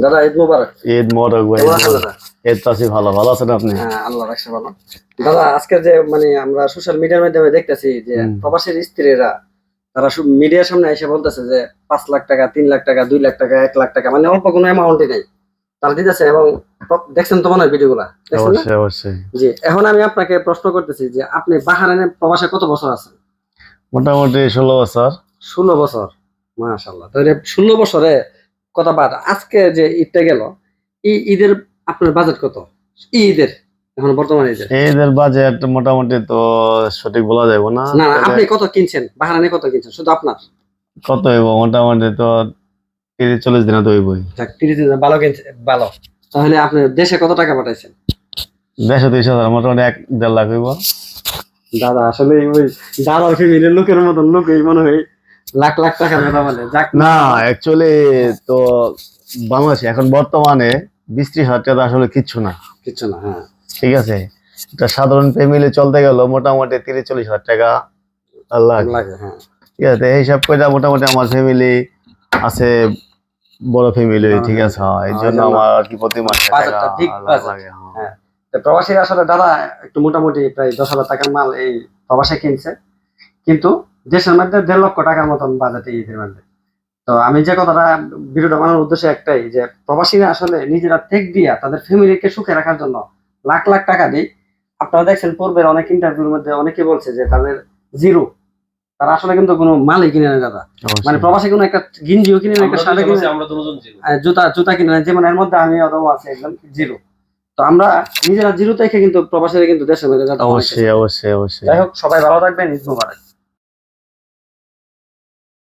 দাদা ঈদ মোবারক। ঈদ মোবারক ভাই। কেমন আছেন দাদা? এই তো আছি, ভালো আছেন আপনি? হ্যাঁ, আল্লাহ রাখছে ভালো। দাদা আজকে যে মানে আমরা সোশ্যাল মিডিয়ার মাধ্যমে দেখতেছি যে প্রবাসীর স্ত্রীরা তারা মিডিয়ার সামনে এসে বলতেছে যে 5 লাখ টাকা, 3 লাখ টাকা, 2 লাখ টাকা, 1 লাখ টাকা, মানে অল্প কোনো অ্যামাউন্টই নেই তারা দিতেছে। এবং দেখছেন তো মনে হয় ভিডিওগুলা, দেখছেন না? অবশ্যই অবশ্যই। জি, এখন আমি আপনাকে প্রশ্ন করতেছি যে আপনি বাহারাইনে প্রবাসে কত বছর আছেন? মোটামুটি 16 বছর। 16 বছর, মাশাআল্লাহ। তাহলে 16 বছরে কত বাদ, আজকে যে ঈদটা গেল, এই ঈদের আপনার বাজেট কত? এই ঈদের, এখন বর্তমানে ঈদের ঈদের বাজেট মোটামুটি তো সঠিক বলা যাবে না। না, আপনি কত কিনছেন বাহারাইনে, কত কিনছেন শুধু আপনার? কত হইব মোটামুটি তো 30-40 দিনে তো হইবই। 30 দিন ভালো কিনছেন, ভালো। তাহলে আপনি দেশে কত টাকা পাঠাইছেন? 120,000 মোটামুটি 1-1.5 লাখ হইব। দাদা আসলে ওই দাদার ফ্যামিলির লোকের মতন লোক, এই মনে হয় লাখ লাখ টাকার কথা বলে। যাক না, অ্যাকচুয়ালি তো বাংলাদেশে এখন বর্তমানে 20-30 হাজার টাকা আসলে কিচ্ছু না। কিছু না, হ্যাঁ ঠিক আছে, একটা সাধারণ ফ্যামিলি চলতে গেল মোটামুটি 30-40 হাজার টাকা লাগে, হ্যাঁ। ঠিক আছে, এই হিসাব করে মোটামুটি আমার ফ্যামিলি আছে, বড় ফ্যামিলি, ঠিক আছে। এই জন্য আমার আর কি প্রতি মাসে টাকা লাগে। হ্যাঁ, তো প্রবাসীরা আসলে দাদা একটু মোটামুটি প্রায় 10,000 টাকার মাল এই প্রবাসে কিনছে, কিন্তু দেশের মধ্যে 1.5 লক্ষ টাকার মতন বাজেট এই ঈদের মধ্যে। তো আমি যে কথাটা ভিডিওটা বানানোর উদ্দেশ্য একটাই, যে প্রবাসীরা আসলে নিজেরা টেক দিয়া তাদের ফ্যামিলিকে সুখে রাখার জন্য লাখ লাখ টাকা দেয়। আপনারা দেখছেন পূর্বের অনেক ইন্টারভিউর মধ্যে অনেকে বলছে যে তাদের জিরো, তারা আসলে কিন্তু কোনো মালই কিনে না দাদা। মানে প্রবাসী কোনো একটা গিঞ্জিও কিনে না, একটা শাড়ি কিনে, জুতা জুতা কিনে না, যেমন এর মধ্যে আমি অথবা আছে একদম জিরো। তো আমরা নিজেরা জিরো থেকে কিন্তু প্রবাসীরা কিন্তু দেশের মধ্যে, অবশ্যই অবশ্যই অবশ্যই। যাই হোক, সবাই ভালো থাকবেন, ঈদ মোবারক।